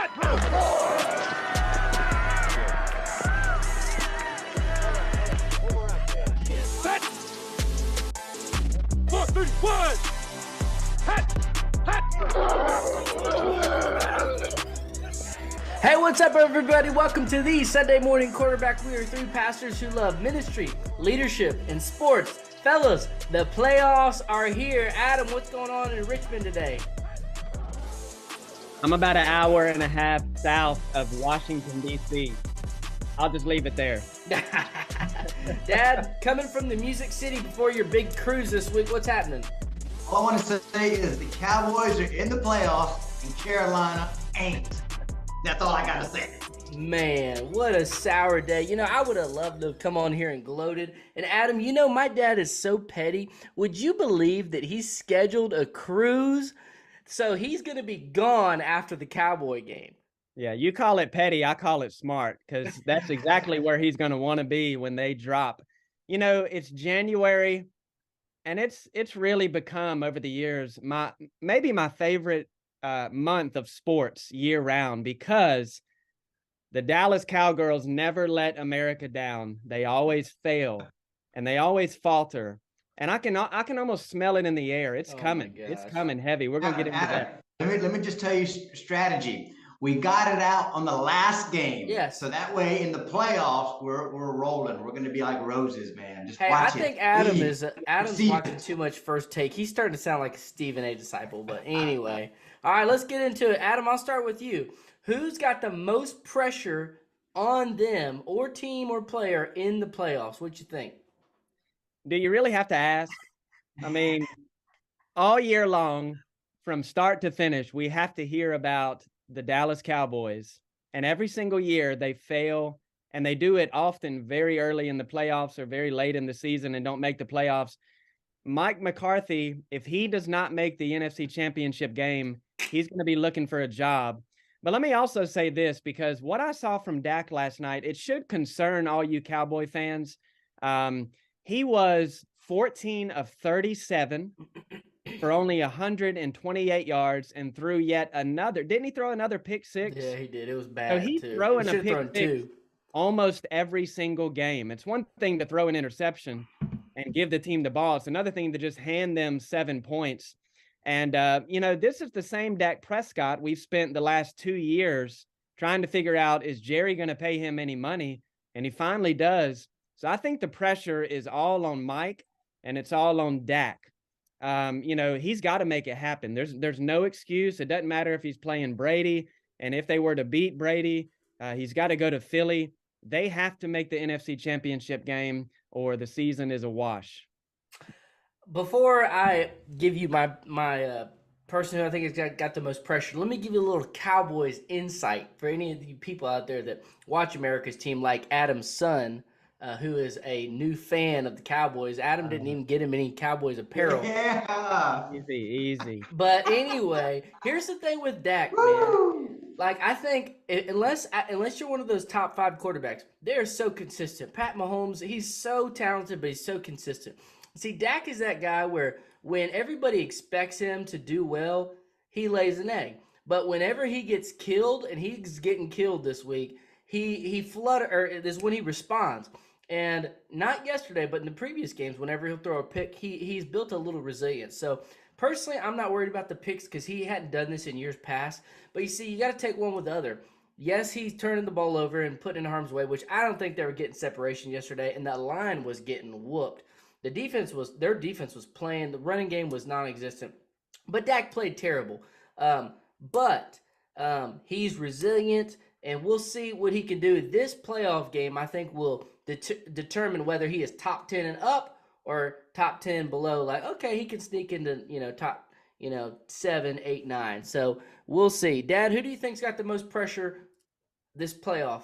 Set. 4, 3, 1. Hey, what's up, everybody? Welcome to the Sunday Morning Quarterback. We are three pastors who love ministry, leadership, and sports. Fellas, the playoffs are here. Adam, what's going on in Richmond today? I'm about an hour and a half south of Washington, D.C. I'll just leave it there. Dad, coming from the Music City before your big cruise this week, what's happening? All I want to say is the Cowboys are in the playoffs and Carolina ain't. That's all I got to say. Man, what a sour day. You know, I would have loved to come on here and gloated. And Adam, you know, my dad is so petty. Would you believe that he scheduled a cruise? So he's going to be gone after the Cowboy game. Yeah, you call it petty, I call it smart, because that's exactly where he's going to want to be when they drop. You know, it's January, and it's really become over the years maybe my favorite month of sports year round, because the Dallas Cowgirls never let America down. They always fail and they always falter. And I can almost smell it in the air. It's coming. It's coming heavy. We're going to get into that. Let me just tell you strategy. We got it out on the last game. Yes. So that way in the playoffs, we're rolling. We're going to be like roses, man. Just hey, watch I think it. Adam's watching too much First Take. He's starting to sound like a Stephen A. disciple. But anyway, all right, let's get into it. Adam, I'll start with you. Who's got the most pressure on them, or team or player, in the playoffs? What you think? Do you really have to ask? I mean, all year long, from start to finish, we have to hear about the Dallas Cowboys. And every single year they fail, and they do it often very early in the playoffs or very late in the season and don't make the playoffs. Mike McCarthy, if he does not make the NFC Championship game, he's going to be looking for a job. But let me also say this, because what I saw from Dak last night, it should concern all you Cowboy fans. He was 14 of 37 for only 128 yards and threw yet another. Didn't he throw another pick six? Yeah, he did. It was bad. So he's too. throwing a pick six almost every single game. It's one thing to throw an interception and give the team the ball. It's another thing to just hand them 7 points. And, you know, this is the same Dak Prescott we've spent the last 2 years trying to figure out, is Jerry going to pay him any money? And he finally does. So I think the pressure is all on Mike, and it's all on Dak. You know, he's got to make it happen. There's no excuse. It doesn't matter if he's playing Brady, and if they were to beat Brady, he's got to go to Philly. They have to make the NFC Championship game, or the season is a wash. Before I give you my person who I think has got the most pressure, let me give you a little Cowboys insight for any of you people out there that watch America's team, like Adam's son, who is a new fan of the Cowboys. Adam didn't even get him any Cowboys apparel. Yeah. Easy. But anyway, here's the thing with Dak, man. Like, I think unless you're one of those top 5 quarterbacks, they're so consistent. Pat Mahomes, he's so talented, but he's so consistent. See, Dak is that guy where when everybody expects him to do well, he lays an egg. But whenever he gets killed, and he's getting killed this week, he is when he responds. And not yesterday, but in the previous games, whenever he'll throw a pick, he's built a little resilience. So personally, I'm not worried about the picks because he hadn't done this in years past. But you see, you got to take one with the other. Yes, he's turning the ball over and putting in harm's way, which I don't think they were getting separation yesterday, and that line was getting whooped. Their defense was playing. The running game was non-existent. But Dak played terrible. But he's resilient, and we'll see what he can do. This playoff game, I think, will determine whether he is top 10 and up or top 10 below. Like, okay, he can sneak into, top, 7, 8, 9. So we'll see. Dad, who do you think's got the most pressure this playoff?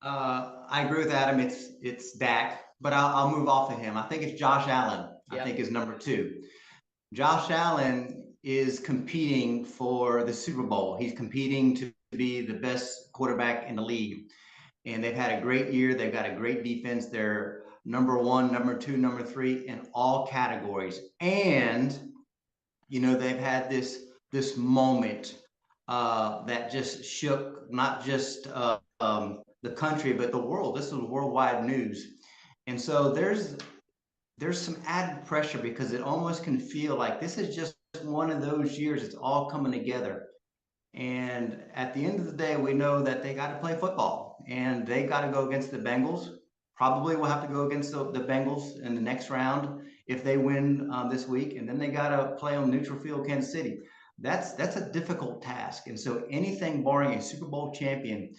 I agree with Adam. It's Dak, but I'll move off of him. I think it's Josh Allen. Yep. I think is number 2. Josh Allen is competing for the Super Bowl. He's competing to be the best quarterback in the league. And they've had a great year. They've got a great defense. They're number 1, number 2, number 3 in all categories. And, they've had this moment that just shook not just the country, but the world. This was worldwide news. And so there's some added pressure because it almost can feel like this is just one of those years. It's all coming together. And at the end of the day, we know that they got to play football and they got to go against the Bengals. Probably will have to go against the Bengals in the next round if they win this week. And then they got to play on neutral field, Kansas City. That's a difficult task. And so anything barring a Super Bowl champion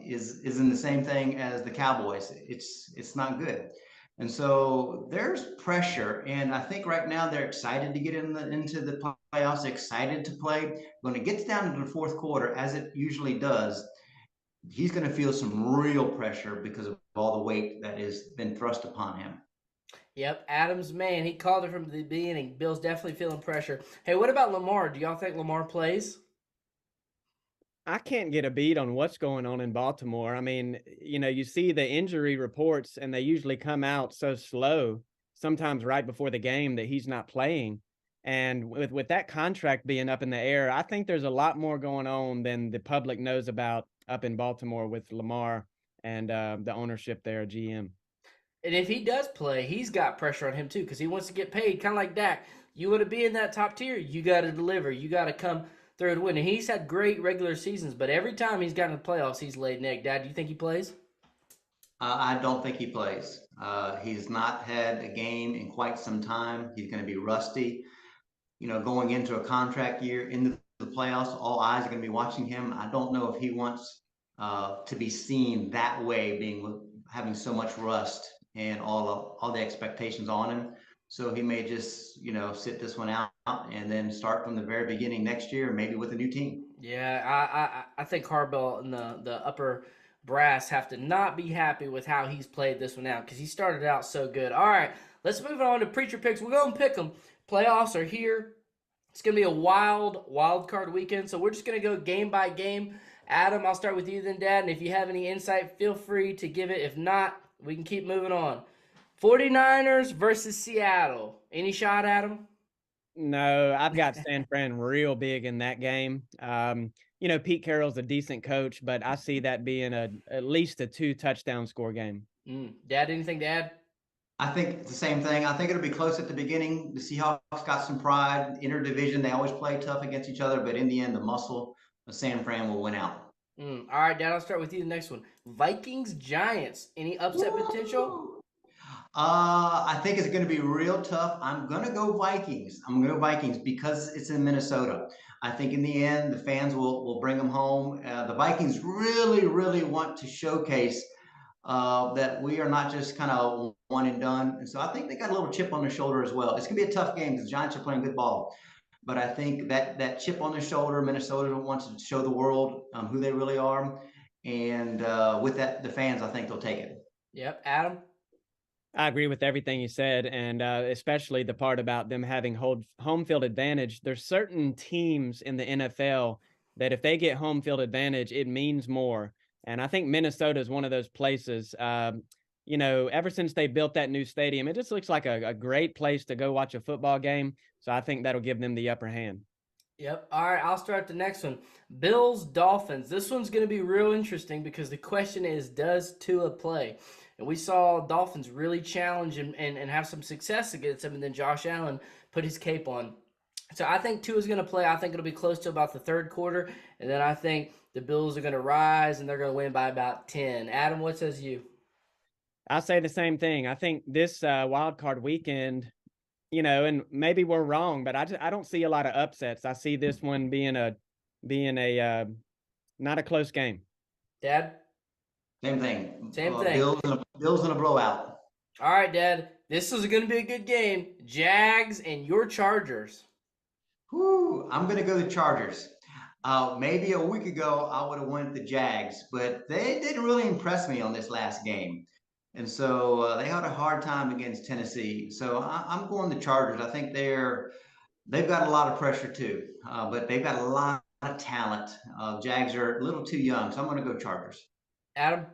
is in the same thing as the Cowboys. It's not good. And so there's pressure, and I think right now they're excited to get into the playoffs, excited to play. When it gets down to the fourth quarter, as it usually does, he's going to feel some real pressure because of all the weight that has been thrust upon him. Yep, Adams, man, he called it from the beginning. Bill's definitely feeling pressure. Hey, what about Lamar? Do y'all think Lamar plays? I can't get a beat on what's going on in Baltimore. I mean, you see the injury reports and they usually come out so slow, sometimes right before the game, that he's not playing. And with that contract being up in the air, I think there's a lot more going on than the public knows about up in Baltimore with Lamar and the ownership there, GM. And if he does play, he's got pressure on him too because he wants to get paid, kind of like Dak. You want to be in that top tier, you got to deliver. You got to come through and win. And he's had great regular seasons, but every time he's gotten to the playoffs, he's laid an egg. Dad, do you think he plays? I don't think he plays. He's not had a game in quite some time. He's going to be rusty. Going into a contract year into the playoffs, all eyes are going to be watching him. I don't know if he wants to be seen that way, having so much rust and all the expectations on him. So he may just, sit this one out and then start from the very beginning next year, maybe with a new team. Yeah, I think Harbaugh and the upper brass have to not be happy with how he's played this one out because he started out so good. All right, let's move on to Preacher Picks. We're going to pick them. Playoffs are here. It's going to be a wild card weekend, so we're just going to go game by game. Adam, I'll start with you then, Dad, and if you have any insight, feel free to give it. If not, we can keep moving on. 49ers versus Seattle. Any shot, Adam? No, I've got San Fran real big in that game. Pete Carroll's a decent coach, but I see that being at least a 2-touchdown score game. Dad, anything to add? I think it's the same thing. I think it'll be close at the beginning. The Seahawks got some pride. Interdivision, they always play tough against each other, but in the end, the muscle of San Fran will win out. All right, Dad, I'll start with you the next one. Vikings, Giants. Any upset potential? I think it's going to be real tough. I'm going to go Vikings. Because it's in Minnesota. I think in the end, the fans will bring them home. The Vikings really, really want to showcase that we are not just kind of one and done. And so I think they got a little chip on their shoulder as well. It's going to be a tough game because the Giants are playing good ball. But I think that chip on their shoulder, Minnesota wants to show the world who they really are. And with that, the fans, I think they'll take it. Yep. Adam? I agree with everything you said, and especially the part about them having home field advantage. There's certain teams in the NFL that if they get home field advantage, it means more. And I think Minnesota is one of those places. Ever since they built that new stadium, it just looks like a great place to go watch a football game. So I think that'll give them the upper hand. Yep. All right, I'll start the next one. Bills, Dolphins. This one's going to be real interesting because the question is, does Tua play? And we saw Dolphins really challenge and have some success against him, and then Josh Allen put his cape on. So I think Tua's going to play. I think it'll be close to about the third quarter, and then I think the Bills are going to rise, and they're going to win by about 10. Adam, what says you? I say the same thing. I think this wild card weekend, and maybe we're wrong, but I don't see a lot of upsets. I see this one being a not a close game. Dad? Same thing. Same thing. Bills in a blowout. All right, Dad. This is going to be a good game. Jags and your Chargers. I'm going to go the Chargers. Maybe a week ago, I would have went the Jags, but they didn't really impress me on this last game. And so they had a hard time against Tennessee. So I'm going the Chargers. I think they've got a lot of pressure too, but they've got a lot of talent. Jags are a little too young, so I'm going to go Chargers. Adam?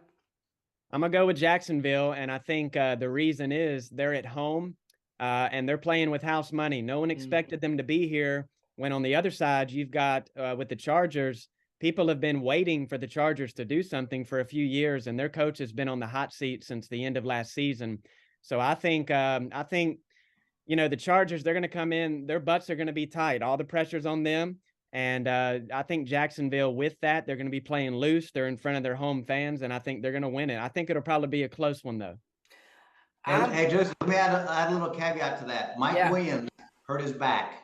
I'm going to go with Jacksonville, and I think the reason is they're at home, and they're playing with house money. No one expected them to be here When on the other side, you've got with the Chargers, people have been waiting for the Chargers to do something for a few years, and their coach has been on the hot seat since the end of last season. So I think the Chargers, they're going to come in, their butts are going to be tight. All the pressure's on them. And I think Jacksonville, with that, they're going to be playing loose. They're in front of their home fans, and I think they're going to win it. I think it'll probably be a close one, though. Hey, Joseph, let me add a little caveat to that. Mike Williams hurt his back.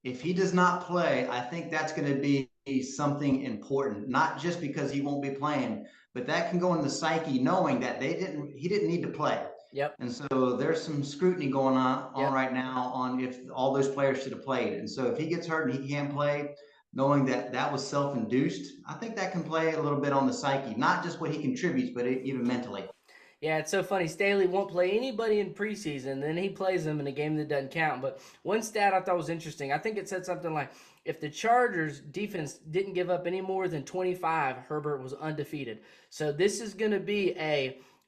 If he does not play, I think that's going to be something important, not just because he won't be playing, but that can go in the psyche knowing that he didn't need to play. Yep. And so there's some scrutiny going on right now on if all those players should have played. And so if he gets hurt and he can't play, knowing that that was self-induced, I think that can play a little bit on the psyche, not just what he contributes, but even mentally. Yeah, it's so funny. Staley won't play anybody in preseason, then he plays them in a game that doesn't count. But one stat I thought was interesting. I think it said something like, if the Chargers defense didn't give up any more than 25, Herbert was undefeated. So this is going to be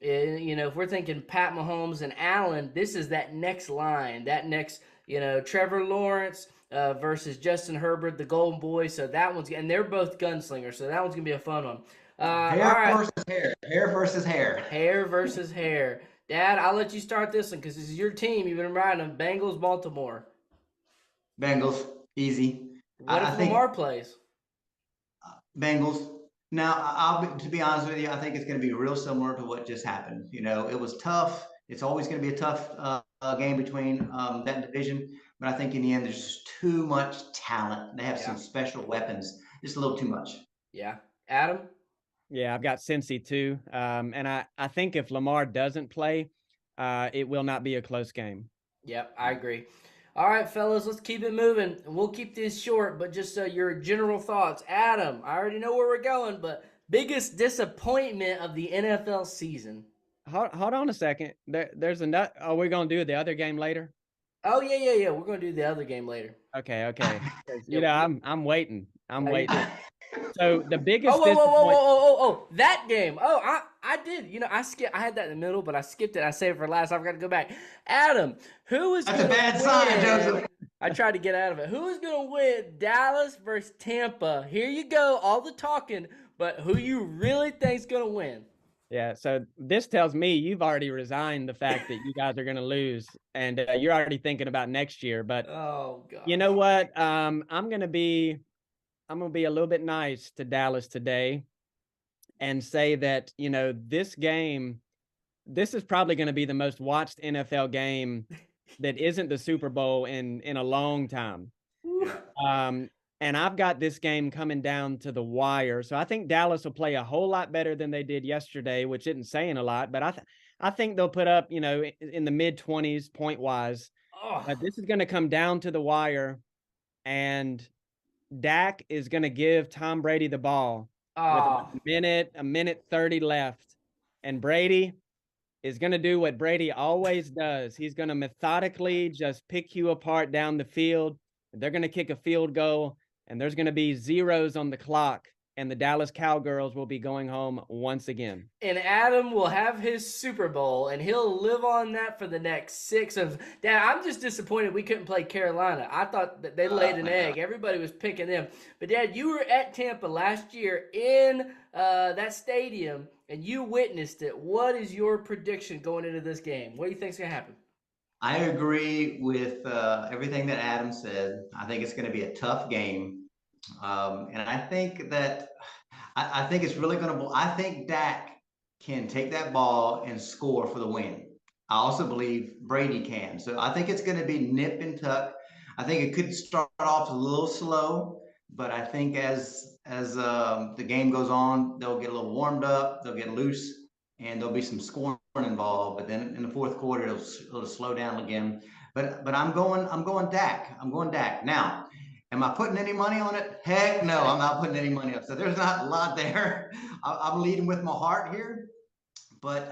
if we're thinking Pat Mahomes and Allen, this is that next line, that next, Trevor Lawrence versus Justin Herbert, the Golden Boy. So that one's, and they're both gunslingers. So that one's going to be a fun one. Hair versus hair. Hair versus hair. Hair versus hair. Dad, I'll let you start this one because this is your team. You've been riding them. Bengals, Baltimore. Bengals, easy. What if Lamar plays? Bengals. Now, to be honest with you, I think it's going to be real similar to what just happened. It was tough. It's always going to be a tough game between that division. But I think in the end, there's just too much talent. They have some special weapons. Just a little too much. Yeah. Adam? Yeah, I've got Cincy too. And I think if Lamar doesn't play, it will not be a close game. Yep, I agree. All right, fellas, let's keep it moving. We'll keep this short, but just your general thoughts. Adam, I already know where we're going, but biggest disappointment of the NFL season. Hold on a second. There's a nut. Are we going to do the other game later? Oh, yeah. We're going to do the other game later. Okay. I'm waiting. So the biggest. Oh, that game. Oh, I did. I had that in the middle, but I skipped it. I saved it for last. I've got to go back. Adam, who is? That's a bad sign, Joseph. I tried to get out of it. Who is going to win Dallas versus Tampa? Here you go, all the talking, but who you really think's going to win? Yeah, so this tells me you've already resigned the fact that you guys are going to lose, and you're already thinking about next year. But oh god, you know what? I'm going to be a little bit nice to Dallas today, and say that this is probably going to be the most watched NFL game that isn't the Super Bowl in a long time. And I've got this game coming down to the wire. So I think Dallas will play a whole lot better than they did yesterday, which isn't saying a lot, but I think they'll put up, in the mid-20s point-wise. This is going to come down to the wire, and Dak is going to give Tom Brady the ball with a minute 30 left. And Brady is going to do what Brady always does. He's going to methodically just pick you apart down the field. They're going to kick a field goal, and there's going to be zeros on the clock, and the Dallas Cowgirls will be going home once again. And Adam will have his Super Bowl, and he'll live on that for the next 6 of. Dad, I'm just disappointed we couldn't play Carolina. I thought that they laid an egg. Everybody was picking them. But, Dad, you were at Tampa last year in that stadium, and you witnessed it. What is your prediction going into this game? What do you think's going to happen? I agree with everything that Adam said. I think it's going to be a tough game. And I think that I think it's really going to. I think Dak can take that ball and score for the win. I also believe Brady can. So I think it's going to be nip and tuck. I think it could start off a little slow, but I think as the game goes on, they'll get a little warmed up, they'll get loose, and there'll be some scoring involved. But then in the fourth quarter, it'll slow down again. But I'm going Dak. I'm going Dak. Now, am I putting any money on it? Heck no, I'm not putting any money up. So there's not a lot there. I'm leading with my heart here. But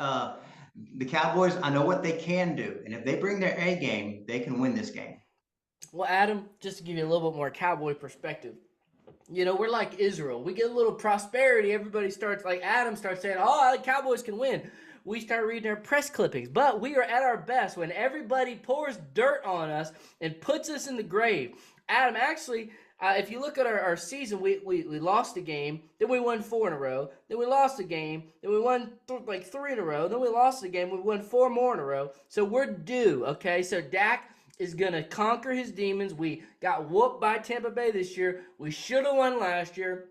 the Cowboys, I know what they can do. And if they bring their A game, they can win this game. Well, Adam, just to give you a little bit more Cowboy perspective, we're like Israel. We get a little prosperity. Everybody starts, like Adam starts saying, the Cowboys can win. We start reading our press clippings. But we are at our best when everybody pours dirt on us and puts us in the grave. Adam, actually, if you look at our season, we lost a game, then we won 4 in a row, then we lost a game, then we won 3 in a row, then we lost a game, we won 4 more in a row. So we're due, okay? So Dak is going to conquer his demons. We got whooped by Tampa Bay this year. We should have won last year.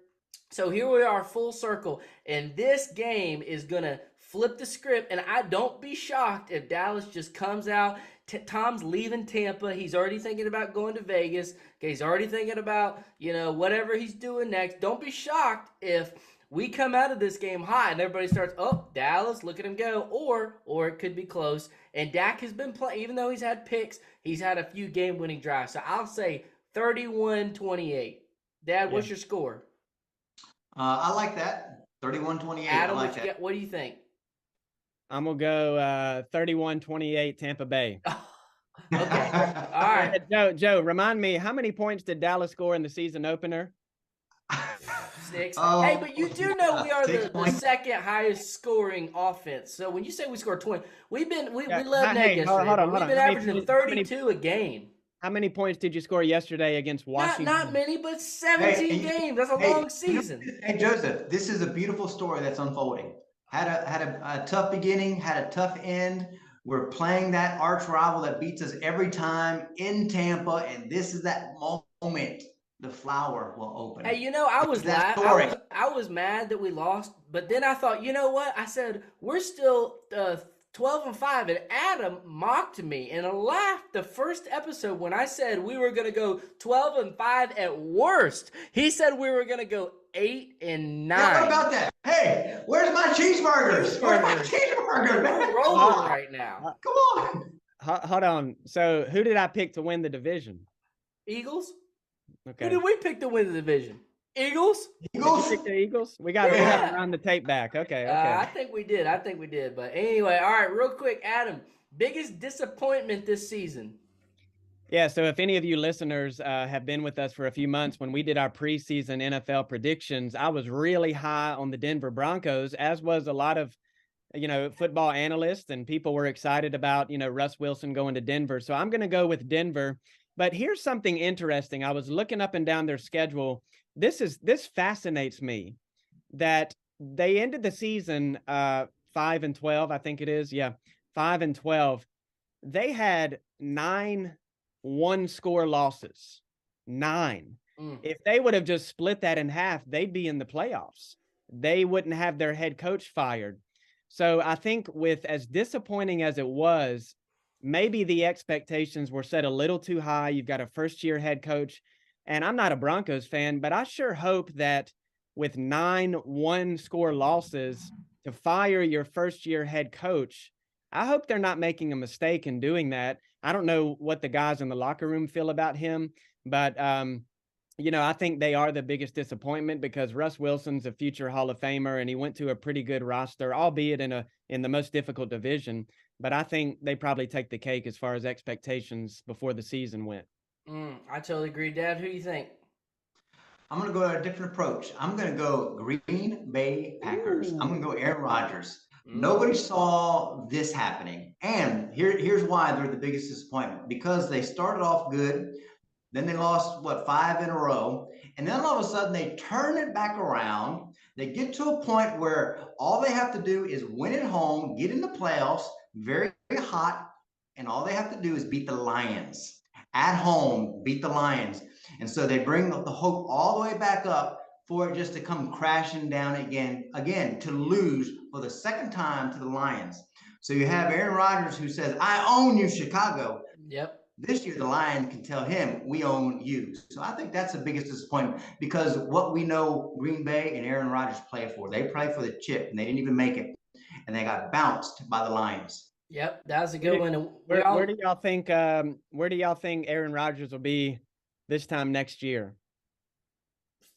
So here we are full circle. And this game is going to flip the script. And I don't be shocked if Dallas just comes out. Tom's leaving Tampa. He's already thinking about going to Vegas. Okay, he's already thinking about, whatever he's doing next. Don't be shocked if we come out of this game hot and everybody starts, oh, Dallas, look at him go. Or it could be close. And Dak has been playing, even though he's had picks, he's had a few game-winning drives. So I'll say 31-28. Dad, what's your score? I like that. 31-28. Adam, I like that. What do you think? I'm going to go 31-28 Tampa Bay. Okay. All right. Joe, remind me, how many points did Dallas score in the season opener? 6. Hey, but you do know we are the second highest scoring offense. So when you say we scored 20, we led Nate yesterday. Hold on. We've been averaging 32 a game. How many points did you score yesterday against Washington? Not many, but 17 games. That's a long season. Hey, Joseph, this is a beautiful story that's unfolding. Had a tough beginning, had a tough end. We're playing that arch rival that beats us every time in Tampa, and this is that moment the flower will open. Hey, I was mad that we lost, but then I thought, you know what? I said, we're still 12-5, and Adam mocked me and laughed the first episode when I said we were going to go 12-5 at worst. He said we were going to go 8-9. Yeah, what about that? Hey, where's my cheeseburgers? Where's my cheeseburger? We're rolling right now. Come on. Hold on. So who did I pick to win the division? Eagles? Okay. Who did we pick to win the division? Eagles? Did you pick the Eagles? We got to run the tape back. Okay. I think we did. But anyway, all right, real quick, Adam, biggest disappointment this season? Yeah, so if any of you listeners have been with us for a few months, when we did our preseason NFL predictions, I was really high on the Denver Broncos, as was a lot of, football analysts, and people were excited about, Russ Wilson going to Denver. So I'm going to go with Denver. But here's something interesting. I was looking up and down their schedule. This fascinates me that they ended the season 5-12, I think it is. Yeah, 5-12. They had 9 one-score losses. 9. If they would have just split that in half, they'd be in the playoffs. They wouldn't have their head coach fired. So I think with as disappointing as it was, maybe the expectations were set a little too high. You've got a first-year head coach, and I'm not a Broncos fan, but I sure hope that with 9 one-score losses to fire your first-year head coach, I hope they're not making a mistake in doing that. I don't know what the guys in the locker room feel about him, but, I think they are the biggest disappointment because Russ Wilson's a future Hall of Famer, and he went to a pretty good roster, albeit in the most difficult division. But I think they probably take the cake as far as expectations before the season went. I totally agree. Dad, who do you think? I'm going to go a different approach. I'm going to go Green Bay Packers. I'm going to go Aaron Rodgers. Nobody saw this happening. And here's why they're the biggest disappointment. Because they started off good. Then they lost, 5 in a row. And then all of a sudden they turn it back around. They get to a point where all they have to do is win at home, get in the playoffs, very, very hot. And all they have to do is beat the Lions. At home, beat the Lions. And so they bring the hope all the way back up for it just to come crashing down again to lose for the second time to the Lions. So you have Aaron Rodgers who says, I own you, Chicago. Yep. This year, the Lions can tell him, we own you. So I think that's the biggest disappointment because what we know Green Bay and Aaron Rodgers play for. They play for the chip, and they didn't even make it. And they got bounced by the Lions. Yep, that was a good one. Where do y'all think Aaron Rodgers will be this time next year?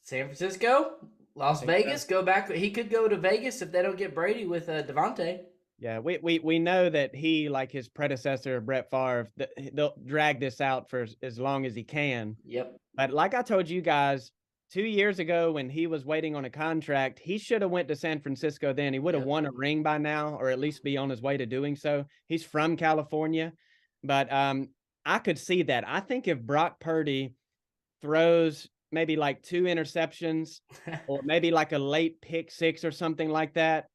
San Francisco, Las Vegas, go back. He could go to Vegas if they don't get Brady with Devontae. Yeah, we know that he, like his predecessor, Brett Favre, they'll drag this out for as long as he can. Yep. But like I told you guys, 2 years ago when he was waiting on a contract, he should have went to San Francisco then. He would have won a ring by now, or at least be on his way to doing so. He's from California. But I could see that. I think if Brock Purdy throws maybe like 2 interceptions or maybe like a late pick six or something like that,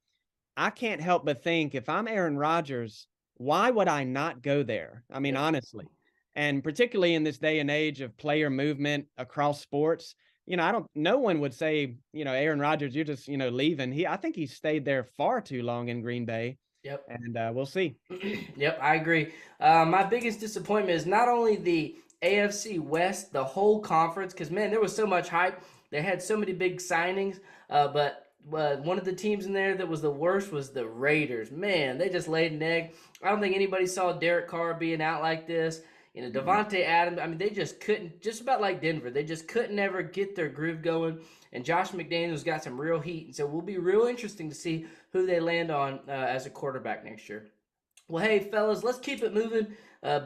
I can't help but think if I'm Aaron Rodgers, why would I not go there? I mean, Yep. honestly, and particularly in this day and age of player movement across sports, no one would say, Aaron Rodgers, you're just, leaving. I think he stayed there far too long in Green Bay, Yep. and we'll see. Yep, I agree. My biggest disappointment is not only the AFC West, the whole conference, because man, there was so much hype. They had so many big signings, but one of the teams in there that was the worst was the Raiders. Man, they just laid an egg. I don't think anybody saw Derek Carr being out like this. Devontae Adams, I mean, they just couldn't, just about like Denver, they just couldn't ever get their groove going. And Josh McDaniels got some real heat. And so it will be real interesting to see who they land on as a quarterback next year. Well, hey, fellas, let's keep it moving.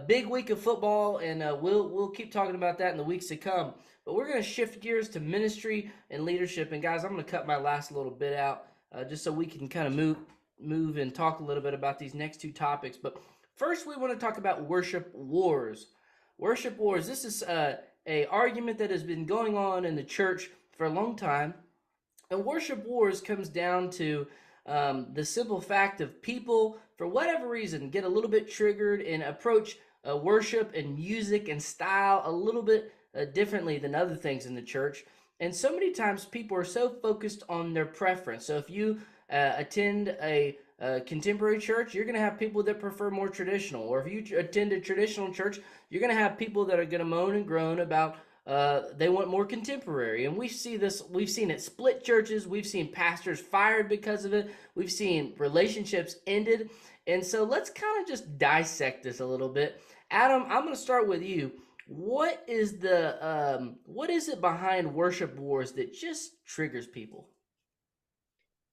Big week of football, and we'll keep talking about that in the weeks to come. But we're going to shift gears to ministry and leadership. And guys, I'm going to cut my last little bit out just so we can kind of move and talk a little bit about these next two topics. But first, we want to talk about worship wars. Worship wars. This is a argument that has been going on in the church for a long time. And worship wars comes down to the simple fact of people, for whatever reason, get a little bit triggered and approach worship and music and style a little bit differently than other things in the church. And so many times people are so focused on their preference. So if you attend a contemporary church, you're going to have people that prefer more traditional. Or if you attend a traditional church, you're going to have people that are going to moan and groan about they want more contemporary. And we've seen it split churches. We've seen pastors fired because of it. We've seen relationships ended. And so let's kind of just dissect this a little bit. Adam, I'm going to start with you. What is it behind worship wars that just triggers people?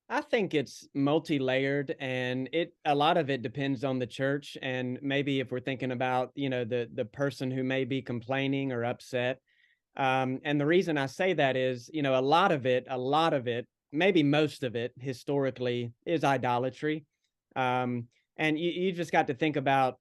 I think it's multi-layered, and a lot of it depends on the church. And maybe if we're thinking about, the person who may be complaining or upset. And the reason I say that is, a lot of it, maybe most of it historically is idolatry. And you just got to think about,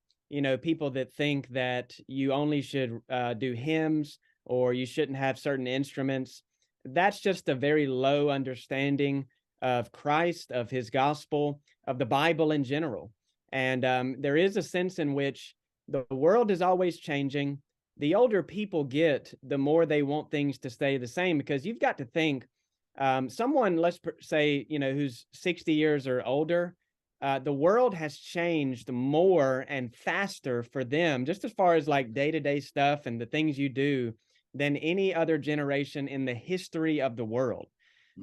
people that think that you only should do hymns or you shouldn't have certain instruments. That's just a very low understanding of Christ, of his gospel, of the Bible in general. And there is a sense in which the world is always changing. The older people get, the more they want things to stay the same, because you've got to think someone, let's say, who's 60 years or older, the world has changed more and faster for them, just as far as like day-to-day stuff and the things you do, than any other generation in the history of the world.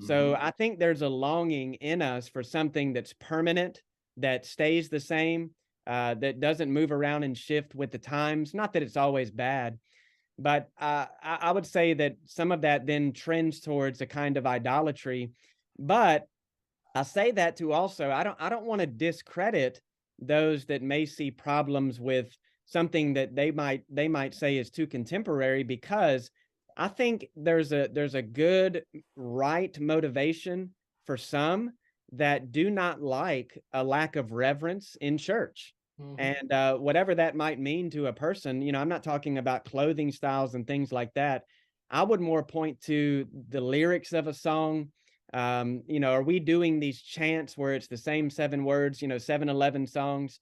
So I think there's a longing in us for something that's permanent, that stays the same, that doesn't move around and shift with the times. Not that it's always bad, but I would say that some of that then trends towards a kind of idolatry. But I say that to also, I don't want to discredit those that may see problems with something that they might say is too contemporary, because I think there's a good right motivation for some that do not like a lack of reverence in church. Mm-hmm. And whatever that might mean to a person, I'm not talking about clothing styles and things like that. I would more point to the lyrics of a song. Are we doing these chants where it's the same 7 words, 7-11 songs?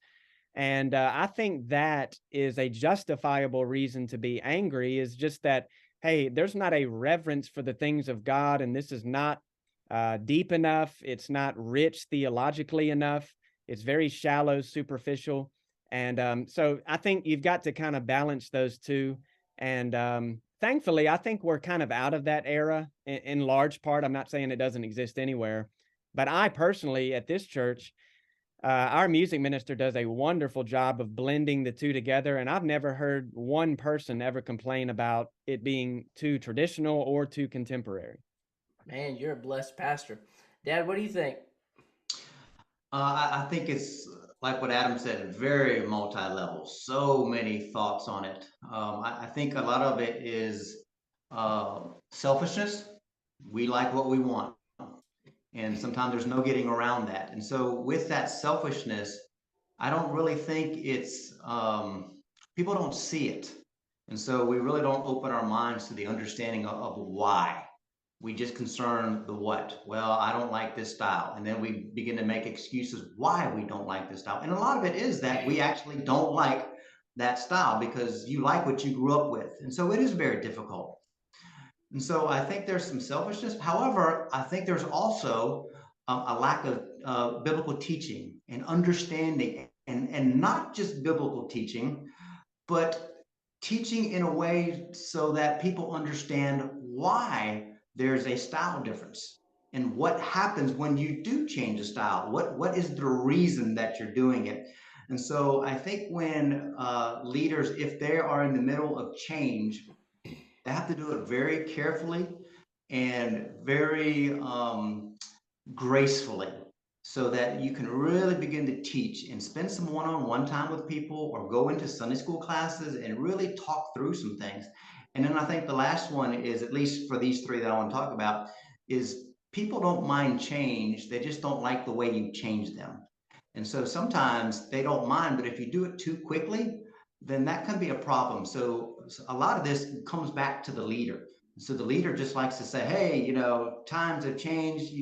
And I think that is a justifiable reason to be angry, is just that, hey, there's not a reverence for the things of God, and this is not deep enough. It's not rich theologically enough. It's very shallow, superficial. And so I think you've got to kind of balance those two. And thankfully, I think we're kind of out of that era in large part. I'm not saying it doesn't exist anywhere, but I personally, at this church, our music minister does a wonderful job of blending the two together. And I've never heard one person ever complain about it being too traditional or too contemporary. Man, you're a blessed pastor. Dad, what do you think? I think it's like what Adam said, very multi-level, so many thoughts on it. I think a lot of it is selfishness. We like what we want. And sometimes there's no getting around that. And so with that selfishness, I don't really think it's, people don't see it. And so we really don't open our minds to the understanding of why. We just concern the what. Well, I don't like this style. And then we begin to make excuses why we don't like this style. And a lot of it is that we actually don't like that style because you like what you grew up with. And so it is very difficult. And so I think there's some selfishness. However, I think there's also a lack of biblical teaching and understanding, and not just biblical teaching, but teaching in a way so that people understand why there's a style difference and what happens when you do change a style. What is the reason that you're doing it? And so I think when leaders, if they are in the middle of change, they have to do it very carefully and very gracefully so that you can really begin to teach and spend some one-on-one time with people or go into Sunday school classes and really talk through some things. And then I think the last one is, at least for these three that I want to talk about, is people don't mind change. They just don't like the way you change them. And so sometimes they don't mind, but if you do it too quickly, then that can be a problem. So a lot of this comes back to the leader. So the leader just likes to say, hey, times have changed,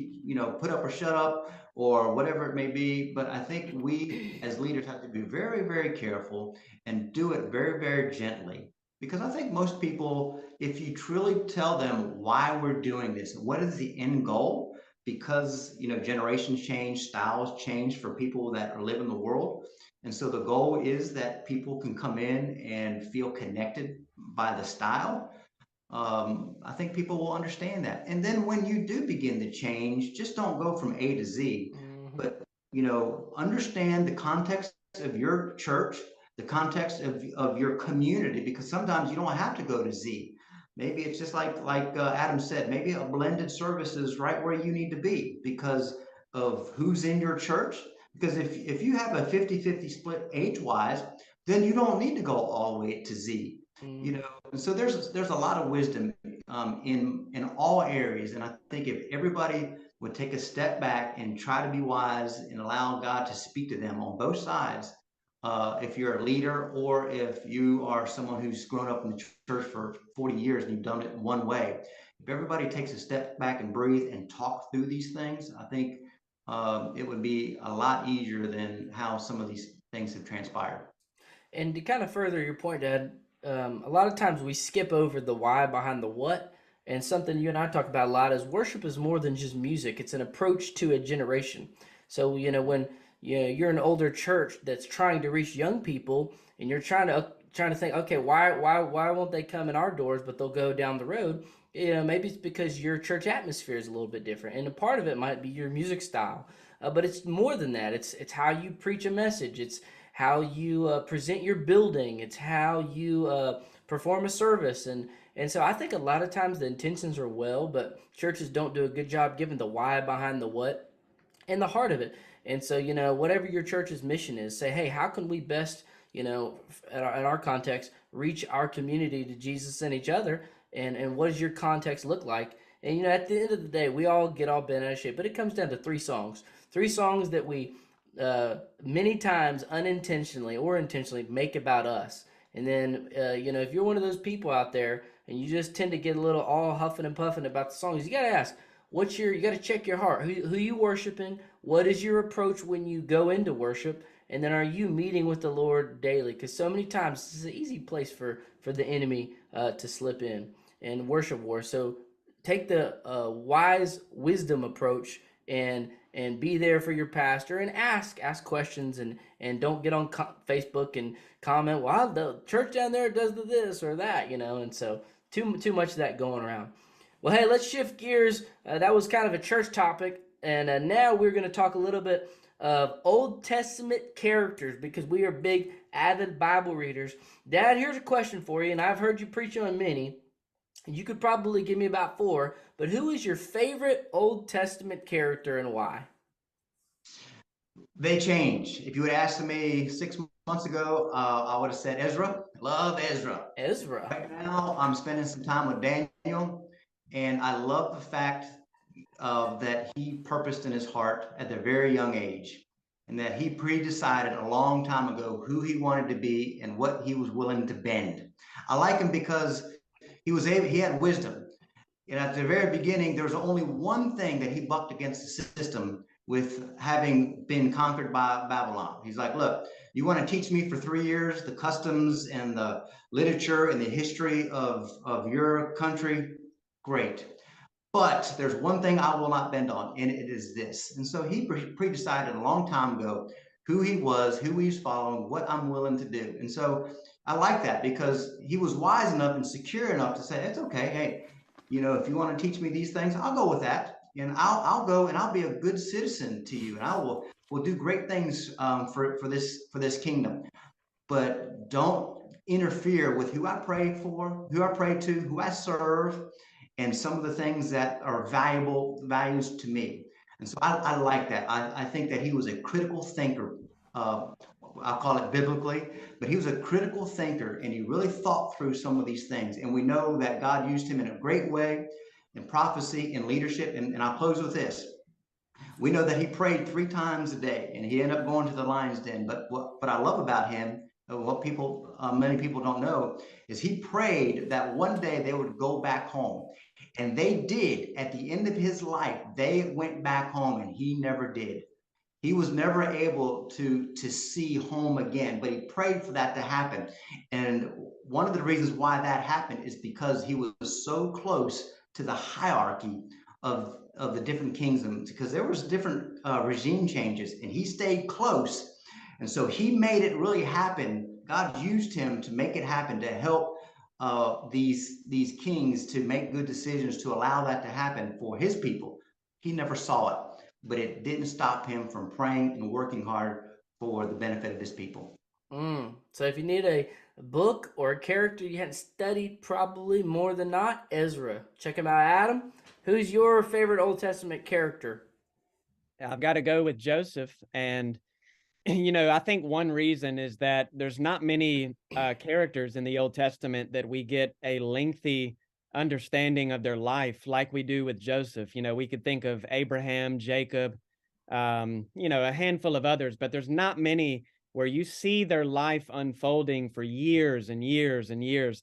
put up or shut up, or whatever it may be. But I think we as leaders have to be very, very careful and do it very, very gently. Because I think most people, if you truly tell them why we're doing this and what is the end goal, because generations change, styles change for people that live in the world. And so the goal is that people can come in and feel connected by the style. I think people will understand that. And then when you do begin to change, just don't go from A to Z, but understand the context of your church, the context of your community, because sometimes you don't have to go to Z. Maybe it's just like Adam said, maybe a blended service is right where you need to be because of who's in your church. Because if you have a 50-50 split age-wise, then you don't need to go all the way to Z. And so there's a lot of wisdom in all areas. And I think if everybody would take a step back and try to be wise and allow God to speak to them on both sides, if you're a leader or if you are someone who's grown up in the church for 40 years and you've done it one way, if everybody takes a step back and breathe and talk through these things, I think it would be a lot easier than how some of these things have transpired. And to kind of further your point, Dad, a lot of times we skip over the why behind the what. And something you and I talk about a lot is worship is more than just music. It's an approach to a generation. So, when you're an older church that's trying to reach young people and you're trying to think, okay, why won't they come in our doors, but they'll go down the road? Maybe it's because your church atmosphere is a little bit different. And a part of it might be your music style. But it's more than that. It's how you preach a message. It's how you present your building. It's how you perform a service. And so I think a lot of times the intentions are well, but churches don't do a good job giving the why behind the what and the heart of it. And so, whatever your church's mission is, say, hey, how can we best, in our context, reach our community to Jesus and each other? And what does your context look like? And, at the end of the day, we all get all bent out of shape, but it comes down to three songs that we many times unintentionally or intentionally make about us. And then, if you're one of those people out there and you just tend to get a little all huffing and puffing about the songs, you got to ask, you got to check your heart. Who you worshiping? What is your approach when you go into worship? And then are you meeting with the Lord daily? Because so many times this is an easy place for the enemy to slip in and worship war. So take the wise wisdom approach and be there for your pastor and ask questions and don't get on Facebook and comment, well, the church down there does this or that, and so too much of that going around. Well, hey, let's shift gears. That was kind of a church topic, and now we're going to talk a little bit of Old Testament characters because we are big, avid Bible readers. Dad, here's a question for you, and I've heard you preach on many. You could probably give me about 4, but who is your favorite Old Testament character and why? They change. If you had asked me 6 months ago, I would have said Ezra. Love Ezra. Ezra. Right now, I'm spending some time with Daniel, and I love the fact that he purposed in his heart at a very young age, and that he pre-decided a long time ago who he wanted to be and what he was willing to bend. I like him because he had wisdom. And at the very beginning, there was only one thing that he bucked against the system with having been conquered by Babylon. He's like, look, you want to teach me for 3 years the customs and the literature and the history of your country? Great. But there's one thing I will not bend on, and it is this. And so he pre-decided a long time ago who he was, who he's following, what I'm willing to do. And so I like that because he was wise enough and secure enough to say, it's okay. Hey, if you want to teach me these things, I'll go with that. And I'll go and I'll be a good citizen to you. And I will do great things for this kingdom. But don't interfere with who I pray for, who I pray to, who I serve, and some of the things that are values to me. And so I like that. I think that he was a critical thinker. I'll call it biblically, but he was a critical thinker and he really thought through some of these things. And we know that God used him in a great way in prophecy and leadership. And I'll close with this. We know that he prayed 3 times a day and he ended up going to the lion's den. But what I love about him, what many people don't know, is he prayed that one day they would go back home. And they did. At the end of his life, they went back home and he never did. He was never able to see home again, but he prayed for that to happen. And one of the reasons why that happened is because he was so close to the hierarchy of the different kingdoms, because there was different regime changes and he stayed close. And so he made it really happen. God used him to make it happen, to help these kings to make good decisions, to allow that to happen for his people. He never saw it, but it didn't stop him from praying and working hard for the benefit of his people. So if you need a book or a character you hadn't studied, probably more than not, Ezra. Check him out. Adam, who's your favorite Old Testament character? I've got to go with Joseph. And I think one reason is that there's not many characters in the Old Testament that we get a lengthy understanding of their life like we do with Joseph. We could think of Abraham, Jacob, a handful of others, but there's not many where you see their life unfolding for years and years and years.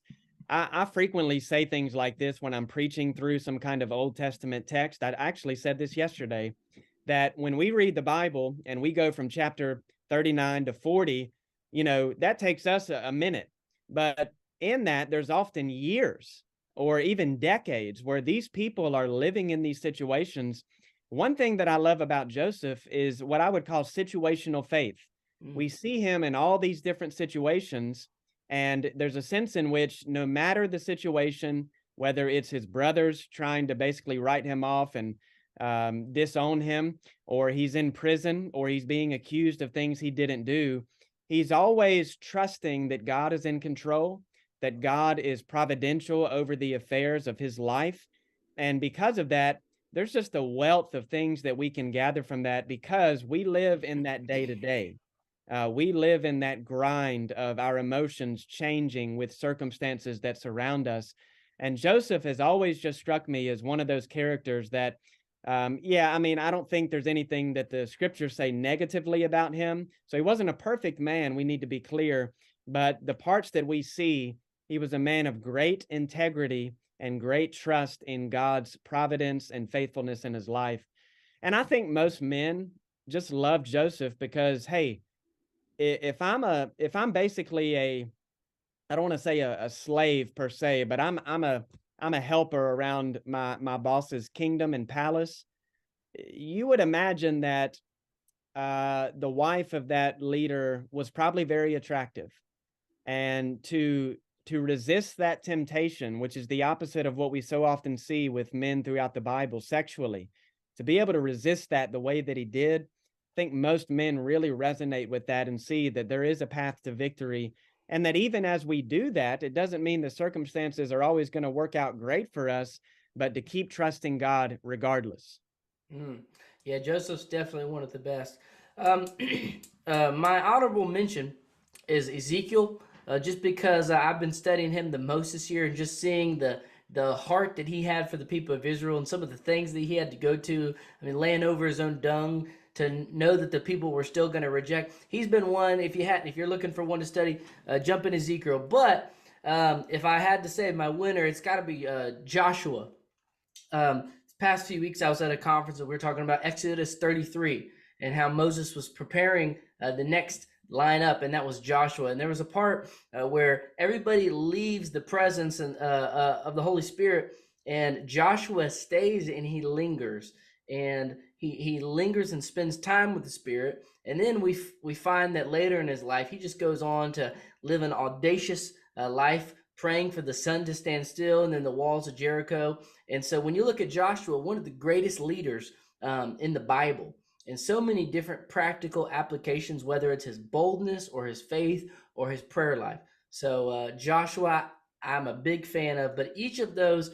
I frequently say things like this when I'm preaching through some kind of Old Testament text. I actually said this yesterday, that when we read the Bible and we go from chapter 39 to 40, that takes us a minute. But in that, there's often years or even decades where these people are living in these situations. One thing that I love about Joseph is what I would call situational faith. We see him in all these different situations, and there's a sense in which no matter the situation, whether it's his brothers trying to basically write him off and disown him, or he's in prison, or he's being accused of things he didn't do, he's always trusting that God is in control, that God is providential over the affairs of his life. And because of that, there's just a wealth of things that we can gather from that, because we live in that day to day. We live in that grind of our emotions changing with circumstances that surround us. And Joseph has always just struck me as one of those characters that, I don't think there's anything that the scriptures say negatively about him. So he wasn't a perfect man, we need to be clear, but the parts that we see, he was a man of great integrity and great trust in God's providence and faithfulness in his life. And I think most men just love Joseph because, hey, if I'm basically I don't want to say a slave per se, but I'm a helper around my boss's kingdom and palace, you would imagine that the wife of that leader was probably very attractive. And to resist that temptation, which is the opposite of what we so often see with men throughout the Bible sexually, to be able to resist that the way that he did, I think most men really resonate with that and see that there is a path to victory. And that even as we do that, it doesn't mean the circumstances are always going to work out great for us, but to keep trusting God regardless. Yeah, Joseph's definitely one of the best. My honorable mention is Ezekiel, just because I've been studying him the most this year and just seeing the heart that he had for the people of Israel and some of the things that he had to go to. I mean, laying over his own dung to know that the people were still going to reject. He's been one, if you're looking for one to study, jump in Ezekiel. But if I had to say my winner, it's got to be Joshua. This past few weeks, I was at a conference and we were talking about Exodus 33 and how Moses was preparing the next lineup, and that was Joshua. And there was a part where everybody leaves the presence of the Holy Spirit, and Joshua stays and he lingers. And he lingers and spends time with the Spirit. And then we find that later in his life, he just goes on to live an audacious life, praying for the sun to stand still and then the walls of Jericho. And so when you look at Joshua, one of the greatest leaders in the Bible, and so many different practical applications, whether it's his boldness or his faith or his prayer life. So Joshua, I'm a big fan of, but each of those,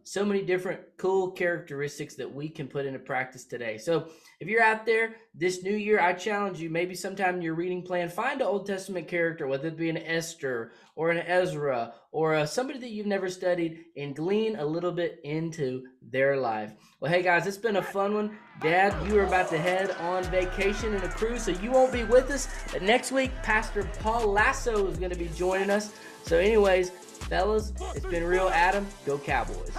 so many different cool characteristics that we can put into practice today. So if you're out there this new year, I challenge you, maybe sometime in your reading plan, find an Old Testament character, whether it be an Esther or an Ezra or somebody that you've never studied, and glean a little bit into their life. Well, hey guys, it's been a fun one. Dad, you are about to head on vacation in a cruise, so you won't be with us. But next week, Pastor Paul Lasso is going to be joining us. So anyways, fellas, it's been real. Adam, go Cowboys.